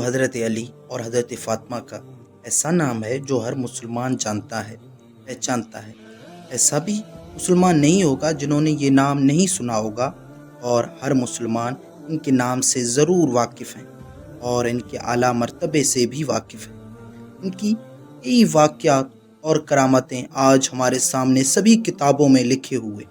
تو حضرت علی اور حضرت فاطمہ کا ایسا نام ہے جو ہر مسلمان جانتا ہے، پہچانتا ہے۔ ایسا بھی مسلمان نہیں ہوگا جنہوں نے یہ نام نہیں سنا ہوگا، اور ہر مسلمان ان کے نام سے ضرور واقف ہیں اور ان کے اعلیٰ مرتبے سے بھی واقف ہیں۔ ان کی کئی واقعات اور کرامتیں آج ہمارے سامنے سبھی کتابوں میں لکھے ہوئے۔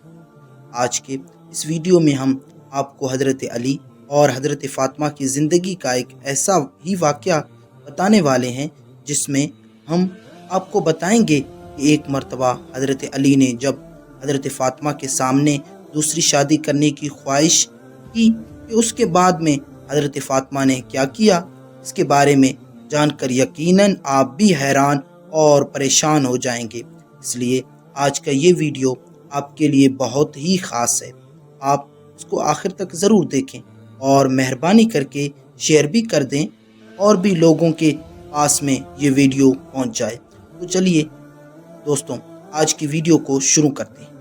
آج کے اس ویڈیو میں ہم آپ کو حضرت علی اور حضرت فاطمہ کی زندگی کا ایک ایسا ہی واقعہ بتانے والے ہیں جس میں ہم آپ کو بتائیں گے کہ ایک مرتبہ حضرت علی نے جب حضرت فاطمہ کے سامنے دوسری شادی کرنے کی خواہش کی کہ اس کے بعد میں حضرت فاطمہ نے کیا کیا، اس کے بارے میں جان کر یقیناً آپ بھی حیران اور پریشان ہو جائیں گے۔ اس لیے آج کا یہ ویڈیو آپ کے لیے بہت ہی خاص ہے، آپ اس کو آخر تک ضرور دیکھیں اور مہربانی کر کے شیئر بھی کر دیں اور بھی لوگوں کے پاس میں یہ ویڈیو پہنچ جائے۔ تو چلیے دوستوں آج کی ویڈیو کو شروع کرتے ہیں۔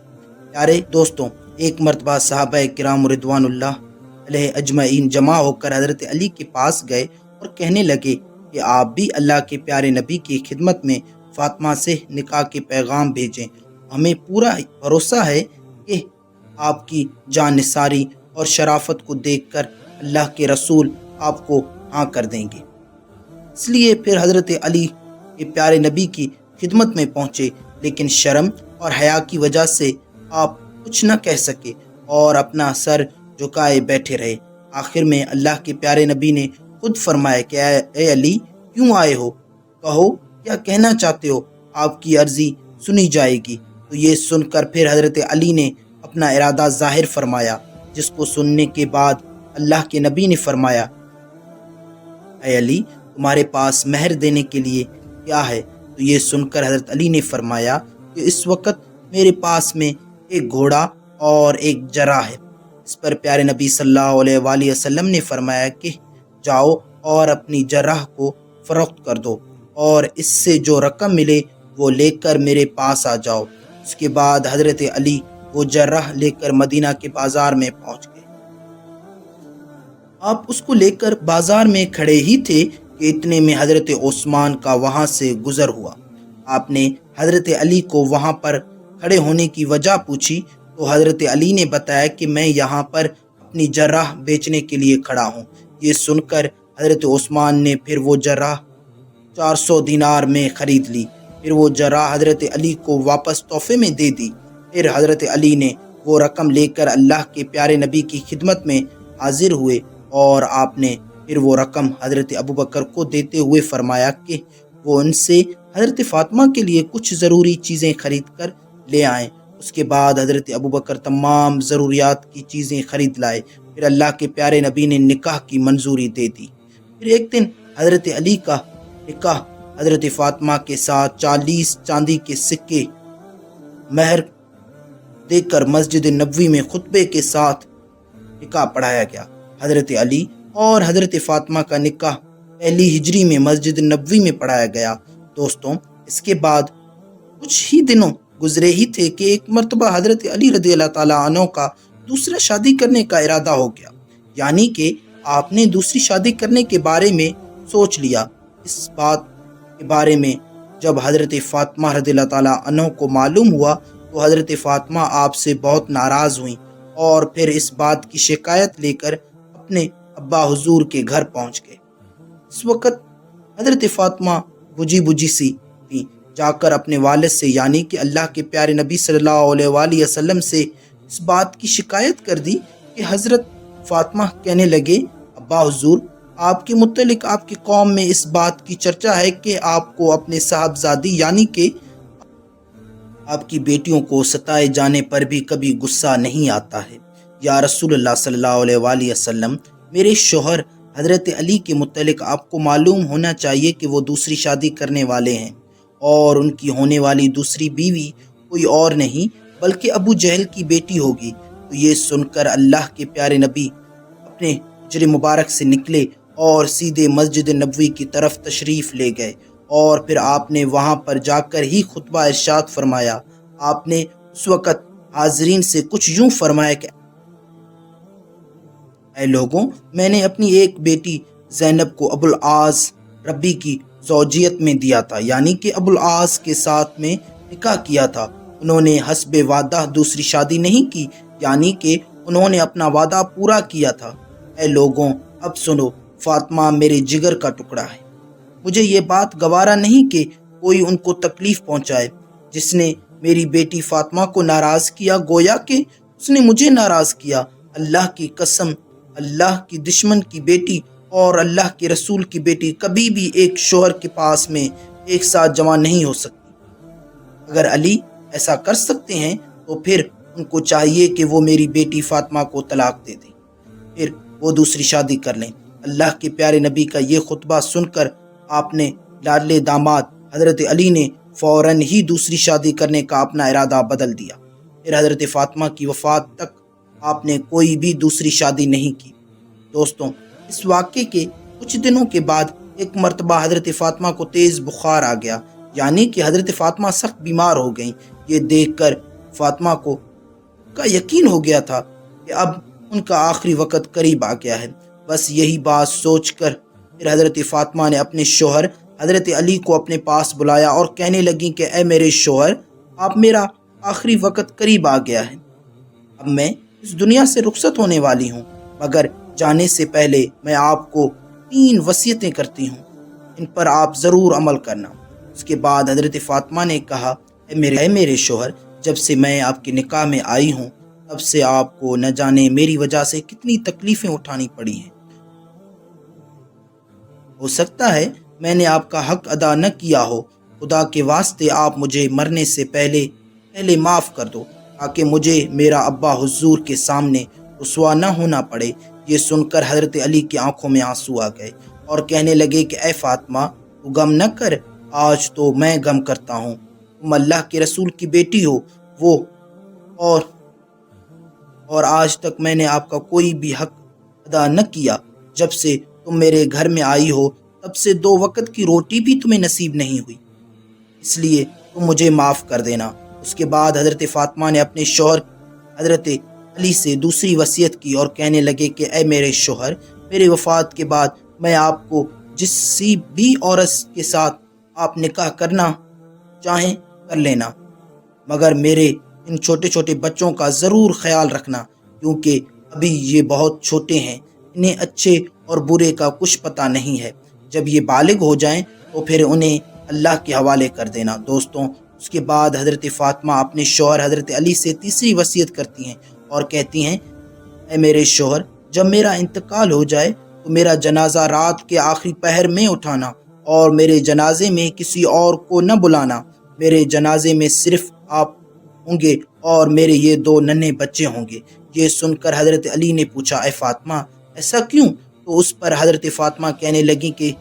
پیارے دوستوں، ایک مرتبہ صحابہ کرام رضوان اللہ علیہ اجمعین جمع ہو کر حضرت علی کے پاس گئے اور کہنے لگے کہ آپ بھی اللہ کے پیارے نبی کی خدمت میں فاطمہ سے نکاح کے پیغام بھیجیں۔ ہمیں پورا بھروسہ ہے کہ آپ کی جان نثاری اور شرافت کو دیکھ کر اللہ کے رسول آپ کو ہاں کر دیں گے۔ اس لیے پھر حضرت علی کے پیارے نبی کی خدمت میں پہنچے، لیکن شرم اور حیا کی وجہ سے آپ کچھ نہ کہہ سکے اور اپنا سر جھکائے بیٹھے رہے۔ آخر میں اللہ کے پیارے نبی نے خود فرمایا کہ اے علی کیوں آئے ہو، کہو کیا کہنا چاہتے ہو، آپ کی عرضی سنی جائے گی۔ تو یہ سن کر پھر حضرت علی نے اپنا ارادہ ظاہر فرمایا، جس کو سننے کے بعد اللہ کے نبی نے فرمایا اے علی تمہارے پاس مہر دینے کے لیے کیا ہے؟ تو یہ سن کر حضرت علی نے فرمایا کہ اس وقت میرے پاس میں ایک گھوڑا اور ایک جرہ ہے۔ اس پر پیارے نبی صلی اللہ علیہ وآلہ وسلم نے فرمایا کہ جاؤ اور اپنی جرہ کو فروخت کر دو اور اس سے جو رقم ملے وہ لے کر میرے پاس آ جاؤ۔ اس کے بعد حضرت علی وہ جرہ لے کر مدینہ کے بازار میں پہنچ گئے۔ آپ اس کو لے کر بازار میں کھڑے ہی تھے کہ اتنے میں حضرت عثمان کا وہاں سے گزر ہوا۔ آپ نے حضرت علی کو وہاں پر کھڑے ہونے کی وجہ پوچھی تو حضرت علی نے بتایا کہ میں یہاں پر اپنی جرہ بیچنے کے لیے کھڑا ہوں۔ یہ سن کر حضرت عثمان نے پھر وہ جرہ 400 دینار میں خرید لی، پھر وہ جرہ حضرت علی کو واپس تحفے میں دے دی۔ پھر حضرت علی نے وہ رقم لے کر اللہ کے پیارے نبی کی خدمت میں حاضر ہوئے اور آپ نے پھر وہ رقم حضرت ابوبکر کو دیتے ہوئے فرمایا کہ وہ ان سے حضرت فاطمہ کے لیے کچھ ضروری چیزیں خرید کر لے آئیں۔ اس کے بعد حضرت ابوبکر تمام ضروریات کی چیزیں خرید لائے۔ پھر اللہ کے پیارے نبی نے نکاح کی منظوری دے دی۔ پھر ایک دن حضرت علی کا نکاح حضرت فاطمہ کے ساتھ 40 چاندی کے سکے مہر دے کر مسجد نبوی میں خطبے کے ساتھ نکاح پڑھایا گیا۔ حضرت علی اور حضرت فاطمہ کا نکاح پہلی ہجری میں مسجد نبوی میں پڑھایا گیا۔ دوستوں اس کے بعد کچھ ہی دنوں گزرے ہی تھے کہ ایک مرتبہ حضرت علی رضی اللہ تعالیٰ عنہ کا دوسرا شادی کرنے کا ارادہ ہو گیا، یعنی کہ آپ نے دوسری شادی کرنے کے بارے میں سوچ لیا۔ اس بات کے بارے میں جب حضرت فاطمہ رضی اللہ تعالیٰ عنہ کو معلوم ہوا تو حضرت فاطمہ آپ سے بہت ناراض ہوئیں اور پھر اس بات کی شکایت لے کر اپنے ابا حضور کے گھر پہنچ گئے۔ اس وقت حضرت فاطمہ بجھی سی تھیں، جا کر اپنے والد سے یعنی کہ اللہ کے پیارے نبی صلی اللہ علیہ وآلہ وسلم سے اس بات کی شکایت کر دی کہ حضرت فاطمہ کہنے لگے ابا حضور آپ کے متعلق آپ کی قوم میں اس بات کی چرچا ہے کہ آپ کو اپنے صاحبزادی یعنی کہ آپ کی بیٹیوں کو ستائے جانے پر بھی کبھی غصہ نہیں آتا ہے۔ یا رسول اللہ صلی اللہ علیہ وآلہ وسلم میرے شوہر حضرت علی کے متعلق آپ کو معلوم ہونا چاہیے کہ وہ دوسری شادی کرنے والے ہیں اور ان کی ہونے والی دوسری بیوی کوئی اور نہیں بلکہ ابو جہل کی بیٹی ہوگی۔ تو یہ سن کر اللہ کے پیارے نبی اپنے حجر مبارک سے نکلے اور سیدھے مسجد نبوی کی طرف تشریف لے گئے اور پھر آپ نے وہاں پر جا کر ہی خطبہ ارشاد فرمایا۔ آپ نے اس وقت حاضرین سے کچھ یوں فرمایا کہ اے لوگوں، میں نے اپنی ایک بیٹی زینب کو ابو العاص ربی کی زوجیت میں دیا تھا، یعنی کہ ابو العاص کے ساتھ میں نکاح کیا تھا۔ انہوں نے حسب وعدہ دوسری شادی نہیں کی، یعنی کہ انہوں نے اپنا وعدہ پورا کیا تھا۔ اے لوگوں، اب سنو، فاطمہ میرے جگر کا ٹکڑا ہے۔ مجھے یہ بات گوارا نہیں کہ کوئی ان کو تکلیف پہنچائے۔ جس نے میری بیٹی فاطمہ کو ناراض کیا، گویا کہ اس نے مجھے ناراض کیا۔ اللہ کی قسم، اللہ کی دشمن کی بیٹی اور اللہ کے رسول کی بیٹی کبھی بھی ایک شوہر کے پاس میں ایک ساتھ جمع نہیں ہو سکتی۔ اگر علی ایسا کر سکتے ہیں تو پھر ان کو چاہیے کہ وہ میری بیٹی فاطمہ کو طلاق دے دیں، پھر وہ دوسری شادی کر لیں۔ اللہ کے پیارے نبی کا یہ خطبہ سن کر آپ نے لاڈلے داماد حضرت علی نے فوراً ہی دوسری شادی کرنے کا اپنا ارادہ بدل دیا۔ پھر حضرت فاطمہ کی وفات تک آپ نے کوئی بھی دوسری شادی نہیں کی۔ دوستوں، اس واقعے کے کچھ دنوں کے بعد ایک مرتبہ حضرت فاطمہ کو تیز بخار آ گیا، یعنی کہ حضرت فاطمہ سخت بیمار ہو گئیں۔ یہ دیکھ کر فاطمہ کو کا یقین ہو گیا تھا کہ اب ان کا آخری وقت قریب آ گیا ہے۔ بس یہی بات سوچ کر پھر حضرت فاطمہ نے اپنے شوہر حضرت علی کو اپنے پاس بلایا اور کہنے لگیں کہ اے میرے شوہر، اب میرا آخری وقت قریب آ گیا ہے۔ اب میں اس دنیا سے رخصت ہونے والی ہوں، مگر جانے سے پہلے میں آپ کو 3 وصیتیں کرتی ہوں، ان پر آپ ضرور عمل کرنا۔ اس کے بعد حضرت فاطمہ نے کہا، اے میرے شوہر، جب سے میں آپ کے نکاح میں آئی ہوں تب سے آپ کو نہ جانے میری وجہ سے کتنی تکلیفیں اٹھانی پڑی ہیں۔ ہو سکتا ہے میں نے آپ کا حق ادا نہ کیا ہو، خدا کے واسطے آپ مجھے مرنے سے پہلے معاف کر دو، تاکہ مجھے میرا ابا حضور کے سامنے رسوا نہ ہونا پڑے۔ یہ سن کر حضرت علی کی آنکھوں میں آنسو آ گئے اور کہنے لگے کہ اے فاطمہ، تو غم نہ کر، آج تو میں غم کرتا ہوں۔ تم اللہ کے رسول کی بیٹی ہو، وہ اور آج تک میں نے آپ کا کوئی بھی حق ادا نہ کیا۔ جب سے تم میرے گھر میں آئی ہو تب سے 2 وقت کی روٹی بھی تمہیں نصیب نہیں ہوئی، اس لیے تم مجھے معاف کر دینا۔ اس کے بعد حضرت فاطمہ نے اپنے شوہر حضرت علی سے دوسری وصیت کی اور کہنے لگے کہ اے میرے شوہر، میرے وفات کے بعد میں آپ کو جس بھی عورت کے ساتھ آپ نکاح کرنا چاہیں کر لینا، مگر میرے ان چھوٹے چھوٹے بچوں کا ضرور خیال رکھنا، کیونکہ ابھی یہ بہت چھوٹے ہیں، انہیں اچھے اور برے کا کچھ پتہ نہیں ہے۔ جب یہ بالغ ہو جائیں تو پھر انہیں اللہ کے حوالے کر دینا۔ دوستوں، اس کے بعد حضرت فاطمہ اپنے شوہر حضرت علی سے تیسری وصیت کرتی ہیں اور کہتی ہیں، اے میرے شوہر، جب میرا انتقال ہو جائے تو میرا جنازہ رات کے آخری پہر میں اٹھانا اور میرے جنازے میں کسی اور کو نہ بلانا۔ میرے جنازے میں صرف آپ ہوں گے اور میرے یہ 2 ننھے بچے ہوں گے۔ یہ سن کر حضرت علی نے پوچھا، اے فاطمہ، ایسا کیوں؟ تو اس پر حضرت فاطمہ کہنے لگی کہ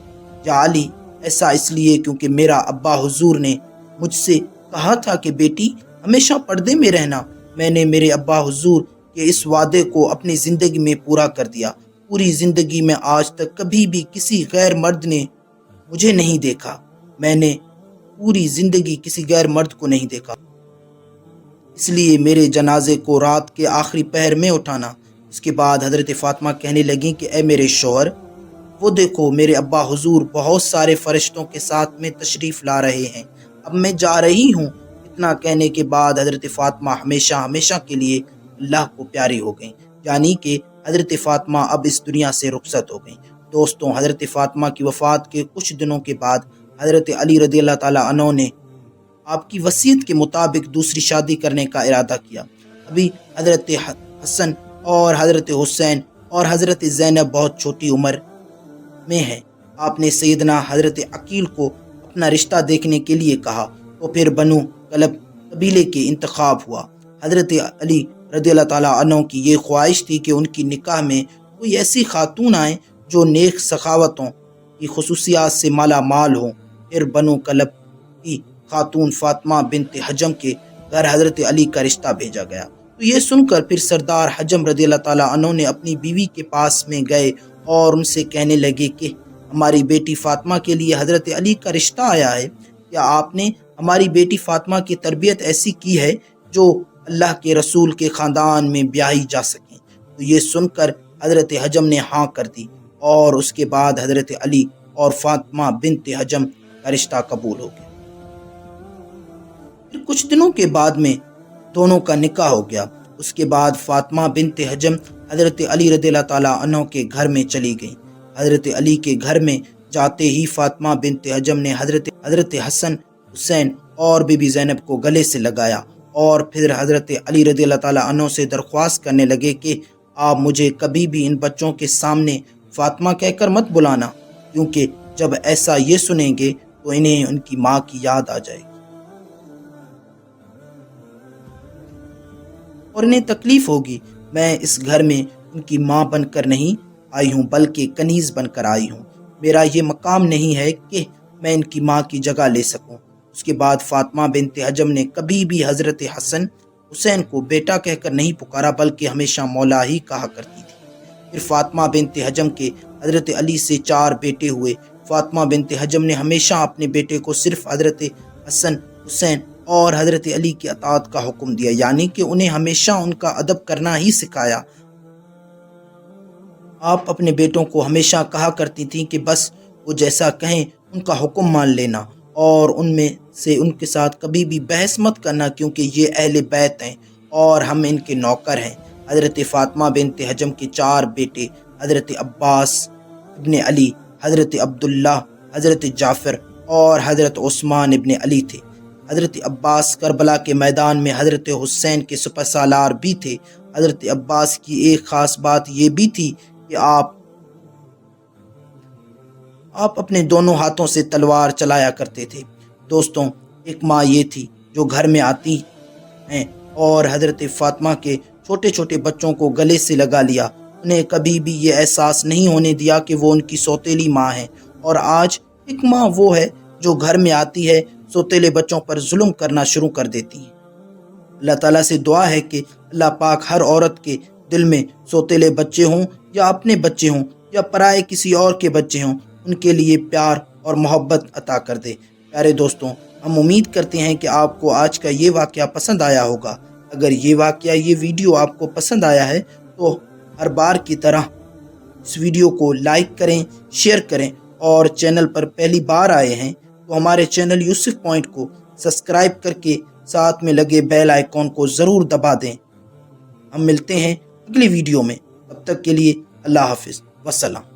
یا علی، ایسا اس لیے کیونکہ میرا ابا حضور نے مجھ سے کہا تھا کہ بیٹی ہمیشہ پردے میں رہنا۔ میں نے میرے ابا حضور کے اس وعدے کو اپنی زندگی میں پورا کر دیا۔ پوری زندگی میں آج تک کبھی بھی کسی غیر مرد نے مجھے نہیں دیکھا، میں نے پوری زندگی کسی غیر مرد کو نہیں دیکھا، اس لیے میرے جنازے کو رات کے آخری پہر میں اٹھانا۔ اس کے بعد حضرت فاطمہ کہنے لگیں کہ اے میرے شوہر، وہ دیکھو میرے ابا حضور بہت سارے فرشتوں کے ساتھ میں تشریف لا رہے ہیں، اب میں جا رہی ہوں۔ اتنا کہنے کے بعد حضرت فاطمہ ہمیشہ کے لیے اللہ کو پیاری ہو گئیں، یعنی کہ حضرت فاطمہ اب اس دنیا سے رخصت ہو گئیں۔ دوستوں، حضرت فاطمہ کی وفات کے کچھ دنوں کے بعد حضرت علی رضی اللہ تعالیٰ عنہ نے آپ کی وصیت کے مطابق دوسری شادی کرنے کا ارادہ کیا۔ ابھی حضرت حسن اور حضرت حسین اور حضرت زینب بہت چھوٹی عمر میں ہیں۔ آپ نے سیدنا حضرت عقیل کو اپنا رشتہ دیکھنے کے لیے کہا تو پھر بنو کلب قبیلے کے انتخاب ہوا۔ حضرت علی رضی اللہ تعالیٰ عنہ کی یہ خواہش تھی کہ ان کی نکاح میں کوئی ایسی خاتون آئے جو نیک سخاوتوں کی خصوصیات سے مالا مال ہوں۔ پھر بنو کلب کی خاتون فاطمہ بنت حجم کے گھر حضرت علی کا رشتہ بھیجا گیا۔ تو یہ سن کر پھر سردار حجم رضی اللہ تعالیٰ عنہ نے اپنی بیوی کے پاس میں گئے اور ان سے کہنے لگے کہ ہماری بیٹی فاطمہ کے لیے حضرت علی کا رشتہ آیا ہے، کیا آپ نے ہماری بیٹی فاطمہ کی تربیت ایسی کی ہے جو اللہ کے رسول کے خاندان میں بیاہی جا سکیں؟ تو یہ سن کر حضرت حجم نے ہاں کر دی اور اس کے بعد حضرت علی اور فاطمہ بنت حجم کا رشتہ قبول ہو گیا۔ پھر کچھ دنوں کے بعد میں دونوں کا نکاح ہو گیا۔ اس کے بعد فاطمہ بنت حجم حضرت علی رضی اللہ تعالیٰ عنہ کے گھر میں چلی گئی۔ حضرت علی کے گھر میں جاتے ہی فاطمہ بنت حجم نے حضرت حسن، حسین اور بی بی زینب کو گلے سے لگایا اور پھر حضرت علی رضی اللہ تعالیٰ عنہ سے درخواست کرنے لگے کہ آپ مجھے کبھی بھی ان بچوں کے سامنے فاطمہ کہہ کر مت بلانا، کیونکہ جب ایسا یہ سنیں گے تو انہیں ان کی ماں کی یاد آ جائے گی اور انہیں تکلیف ہوگی۔ میں اس گھر میں ان کی ماں بن کر نہیں آئی ہوں بلکہ کنیز بن کر آئی ہوں۔ میرا یہ مقام نہیں ہے کہ میں ان کی ماں کی جگہ لے سکوں۔ اس کے بعد فاطمہ بنت حجم نے کبھی بھی حضرت حسن، حسین کو بیٹا کہہ کر نہیں پکارا بلکہ ہمیشہ مولا ہی کہا کرتی تھی۔ پھر فاطمہ بنت حجم کے حضرت علی سے 4 بیٹے ہوئے۔ فاطمہ بنت حجم نے ہمیشہ اپنے بیٹے کو صرف حضرت حسن، حسین اور حضرت علی کی اطاعت کا حکم دیا، یعنی کہ انہیں ہمیشہ ان کا ادب کرنا ہی سکھایا۔ آپ اپنے بیٹوں کو ہمیشہ کہا کرتی تھیں کہ بس وہ جیسا کہیں ان کا حکم مان لینا اور ان میں سے ان کے ساتھ کبھی بھی بحث مت کرنا، کیونکہ یہ اہل بیت ہیں اور ہم ان کے نوکر ہیں۔ حضرت فاطمہ بنت حجم کے 4 بیٹے حضرت عباس ابن علی، حضرت عبداللہ، حضرت جعفر اور حضرت عثمان ابن علی تھے۔ حضرت عباس کربلا کے میدان میں حضرت حسین کے سپہ سالار بھی تھے۔ حضرت عباس کی ایک خاص بات یہ بھی تھی کہ آپ اپنے دونوں ہاتھوں سے تلوار چلایا کرتے تھے۔ دوستوں، ایک ماں یہ تھی جو گھر میں آتی ہیں اور حضرت فاطمہ کے چھوٹے چھوٹے بچوں کو گلے سے لگا لیا۔ انہیں کبھی بھی یہ احساس نہیں ہونے دیا کہ وہ ان کی سوتیلی ماں ہے۔ اور آج ایک ماں وہ ہے جو گھر میں آتی ہے، سوتیلے بچوں پر ظلم کرنا شروع کر دیتی ہے۔ اللہ تعالیٰ سے دعا ہے کہ اللہ پاک ہر عورت کے دل میں سوتیلے بچے ہوں یا اپنے بچے ہوں یا پرائے کسی اور کے بچے ہوں، ان کے لیے پیار اور محبت عطا کر دے۔ پیارے دوستوں، ہم امید کرتے ہیں کہ آپ کو آج کا یہ واقعہ پسند آیا ہوگا۔ اگر یہ واقعہ، یہ ویڈیو آپ کو پسند آیا ہے تو ہر بار کی طرح اس ویڈیو کو لائک کریں، شیئر کریں، اور چینل پر پہلی بار آئے ہیں تو ہمارے چینل یوسف پوائنٹ کو سبسکرائب کر کے ساتھ میں لگے بیل آئیکن کو ضرور دبا دیں۔ ہم ملتے ہیں اگلی ویڈیو میں، تب تک کے لیے اللہ حافظ، والسلام۔